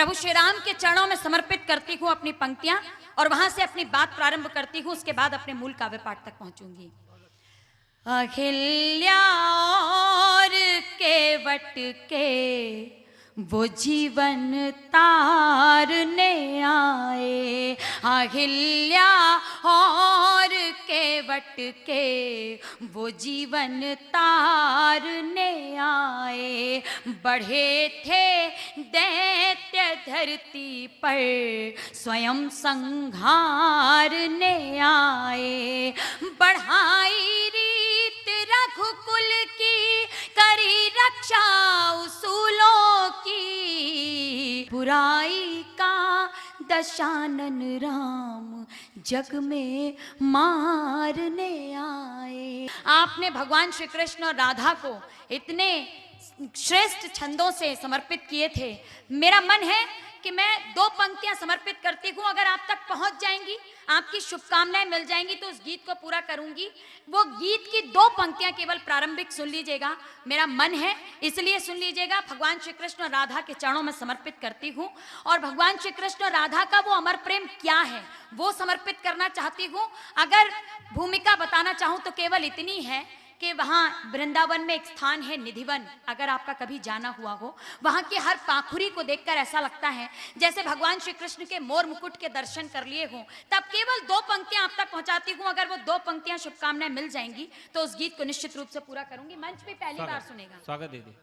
प्रभु श्री राम के चरणों में समर्पित करती हूँ अपनी पंक्तियां और वहां से अपनी बात प्रारंभ करती हूँ। उसके बाद अपने मूल काव्य पाठ तक पहुंचूंगी। अहिल्या और केवट के वो जीवन तारने आए, अहिल्या और केवट के वो जीवन तारने आए। बढ़े थे दैत्य धरती पर स्वयं संहारने आए। बढ़ाई रीत रघुकुल की, करी रक्षा उसूलों की, बुराई का दशानन राम जग में मारने आए। आपने भगवान श्री कृष्ण और राधा को इतने श्रेष्ठ छंदों से समर्पित किए थे। मेरा मन है कि मैं 2 पंक्तियां समर्पित करती हूँ, अगर आप तक पहुंच जाएंगी, आपकी शुभकामनाएं मिल जाएंगी तो उस गीत को पूरा करूंगी। वो गीत की 2 पंक्तियां केवल प्रारंभिक सुन लीजिएगा, मेरा मन है इसलिए सुन लीजिएगा। भगवान श्री कृष्ण और राधा के चरणों में समर्पित करती हूँ और भगवान श्री कृष्ण और राधा का वो अमर प्रेम क्या है वो समर्पित करना चाहती हूँ। अगर भूमिका बताना चाहूँ तो केवल इतनी है कि वहाँ वृंदावन में एक स्थान है निधिवन, अगर आपका कभी जाना हुआ हो, वहाँ की हर पाखुरी को देखकर ऐसा लगता है जैसे भगवान श्री कृष्ण के मोर मुकुट के दर्शन कर लिए हों। तब केवल 2 पंक्तियां आप तक पहुंचाती हूँ, अगर वो 2 पंक्तियां शुभकामनाएं मिल जाएंगी तो उस गीत को निश्चित रूप से पूरा करूंगी। मंच पे पहली बार सुनेगा। स्वागत दीदी।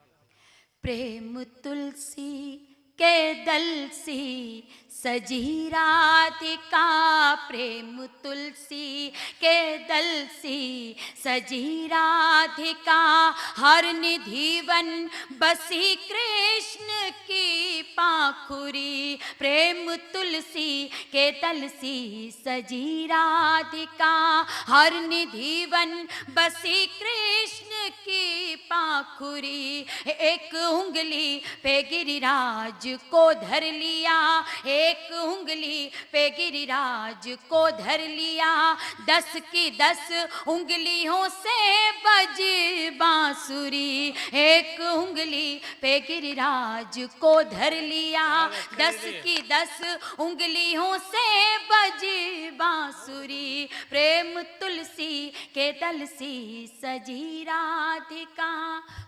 प्रेम तुलसी के दल सी सजी राधिका, प्रेम तुलसी के दल सी सजी राधिका, हर निधिवन बसी कृष्ण की पाखुरी। प्रेम तुलसी के दल सी सजी राधिका, हर निधिवन बसी कृष्ण की पाखुरी। एक उंगली पे गिरिराज को धर लिया, एक उंगली पे गिरिराज को धर लिया, 10 की 10 उंगलियों से बज बांसुरी। एक उंगली पे गिरिराज को धर लिया, 10 की 10 उंगलियों से बज बांसुरी। प्रेम तुलसी के दल सी सजी राधिका।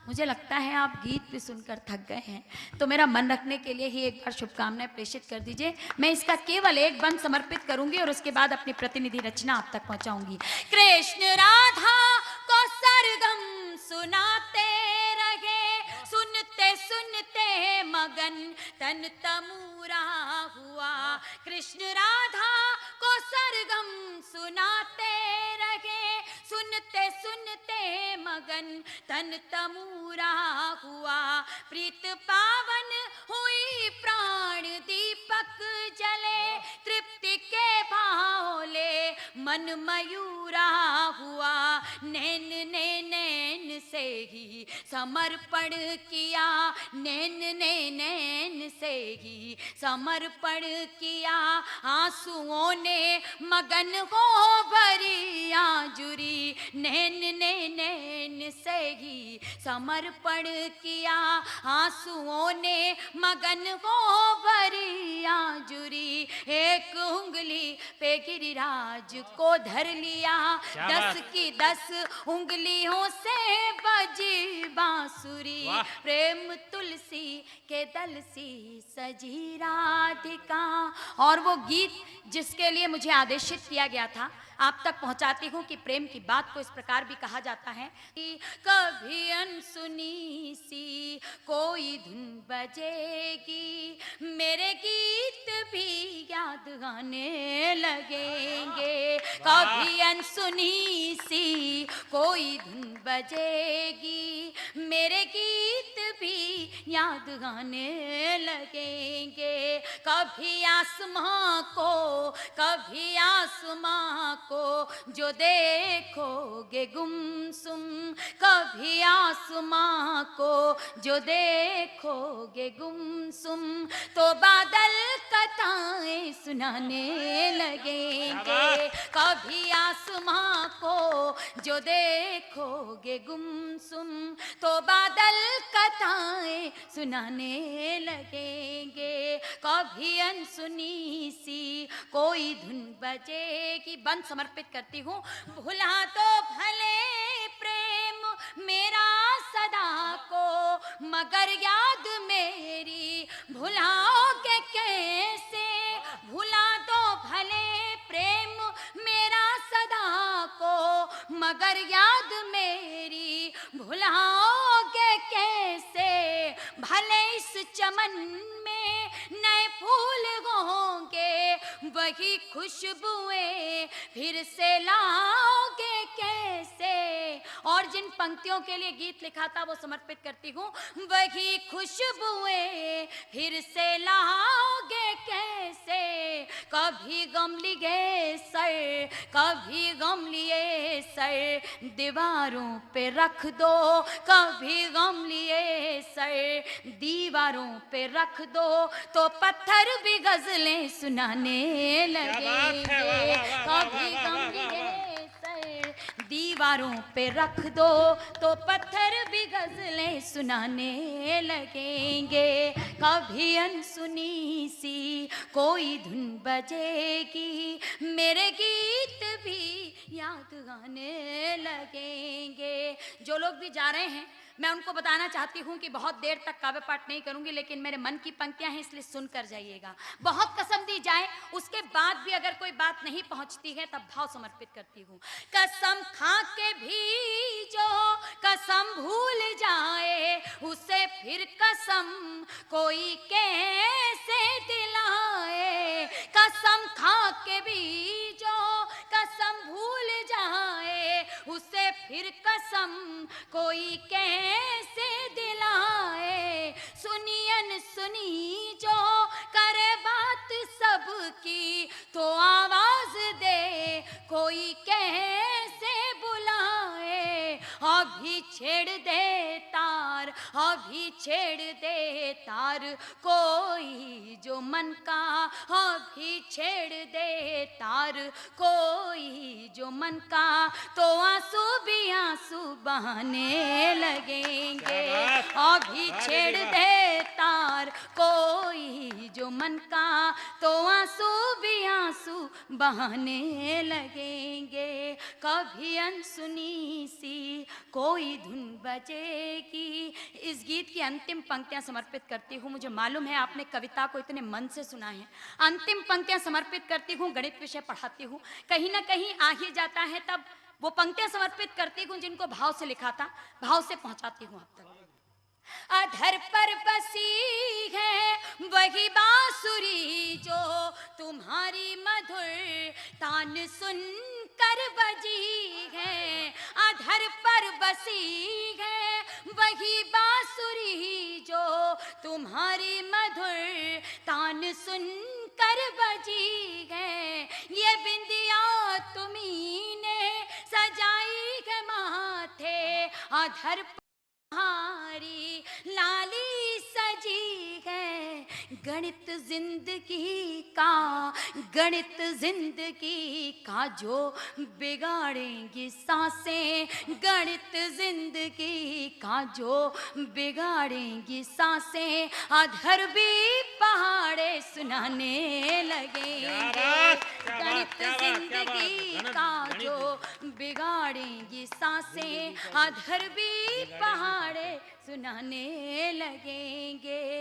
मुझे लगता है आप गीत भी सुनकर थक गए हैं, तो मेरा मन रखने के लिए ही एक बार शुभकामनाएं प्रेषित कर दीजिए। मैं इसका केवल एक बंद समर्पित करूंगी और उसके बाद अपनी प्रतिनिधि रचना आप तक पहुंचाऊंगी। कृष्ण राधा को सरगम सुनाते रहे, सुनते सुनते मगन तन तमूरा हुआ। कृष्ण राधा को सरगम सुनाते रहे, सुनते सुनते मगन तन तमूरा हुआ। प्रीत पावन हुई प्राण दीपक जले, तृप्ति के भावले मन मयूरा हुआ। नैन ने नैन से ही समर्पण किया, नैन ने नैन से ही समर्पण किया। आंसुओं ने मगन हो भरी आजुरी, नैन ने नैन से ही समर्पण किया। आंसुओं ने मगन हो भरी आजुरी। एक उंगली पे गिरिराज को धर लिया, 10 की 10 उंगलियों से बजी बांसुरी। प्रेम तुलसी के दल सी सजी राधिका। और वो गीत जिसके लिए मुझे आदेशित किया गया था आप तक पहुंचाती हूँ कि प्रेम की बात को इस प्रकार भी कहा जाता है कि कभी अनसुनी सी कोई धुन बजेगी, मेरे गीत भी याद आने लगेंगे। कभी अनसुनी सी कोई धुन बजेगी, मेरे गीत भी याद आने लगेंगे। कभी आसमां को, कभी आसमां को जो देखोगे गुमसुम, कभी आसमां को जो देखोगे गुमसुम, तो बादल कताएं सुनाने लगेंगे। कभी आसमां को जो देखोगे गुमसुम तो बादल कथाएं सुनाने लगेंगे। कभी अनसुनी सी कोई धुन बजेगी। बंद समर्पित करती हूँ। भुला तो भले प्रेम मेरा सदा को, मगर याद मेरी भुलाओगे कैसे। भुला दो भले प्रेम मेरा सदा को, मगर याद मेरी भुलाओगे कैसे। भले इस चमन में नए फूल होंगे, वही खुशबुएं फिर से लाओगे कैसे। और जिन पंक्तियों के लिए गीत लिखा था वो समर्पित करती हूँ। वही खुशबुएं फिर से लाओगे कैसे। कभी गम लिए सर, कभी गम लिए सर, दीवारों पे रख दो। कभी गम लिए सर, दीवारों पे रख दो तो पत्थर भी गजलें सुनाने लगेंगे। कभी गम लिए सर, दीवारों पे रख दो तो पत्थर भी गजलें सुनाने लगेंगे। कभी अनसुनी सी कोई धुन बजेगी, मेरे गीत भी याद आने लगेंगे। जो लोग भी जा रहे हैं मैं उनको बताना चाहती हूँ कि बहुत देर तक काव्य पाठ नहीं करूंगी, लेकिन मेरे मन की पंक्तियां हैं इसलिए सुनकर जाइएगा। बहुत कसम दी जाए उसके बाद भी अगर कोई बात नहीं पहुंचती है तब भाव समर्पित करती हूँ। कसम खा के भी जो कसम भूल जाए, उसे फिर कसम कोई कैसे दिलाए। कसम खा के भी जो कसम भूल जाए, उसे फिर कसम कोई कैसे दिलाए। सुनियन सुनी जो करे बात सबकी, तो आवाज दे कोई कैसे बुलाए। अभी छेड़ दे तार, अभी छेड़ दे तार कोई जो मन का। अभी छेड़ दे तार कोई जो मन का, तो आंसू भी आंसू बहाने लगेंगे। अभी छेड़ दे तार कोई जो मन का, तो आंसू भी आंसू बहाने लगेंगे। कभी अनसुनी सी कोई धुन बजेगी। इस गीत की अंतिम पंक्तियां समर्पित करती हूँ। मुझे मालूम है आपने कविता को इतने मन से सुना है। अंतिम पंक्तियां समर्पित करती हूँ। गणित विषय पढ़ाती हूँ, कहीं ना कहीं आ ही जाता है, तब वो पंक्तियां समर्पित करती हूँ जिनको भाव से लिखा था, भाव से पहुंचाती हूँ आप तक। अधर पर बसी है वही बांसुरी, जो तुम्हारी मधुर तान सुन कर बजी है। अधर पर बसी है वही बांसुरी, जो तुम्हारी मधुर तान सुन कर बजी है। ये बिंदिया तुम्ही ने सजाई है माथे, अधर तुम्हारी लाली सजी है। गणित जिंदगी का, गणित जिंदगी का जो बिगाड़ेंगी सांसें। गणित जिंदगी का जो बिगाड़ेंगी सांसें, अधर भी पहाड़े सुनाने लगेंगे। गणित जिंदगी का जो बिगाड़ेंगी सांसें, अधर भी पहाड़े सुनाने लगेंगे।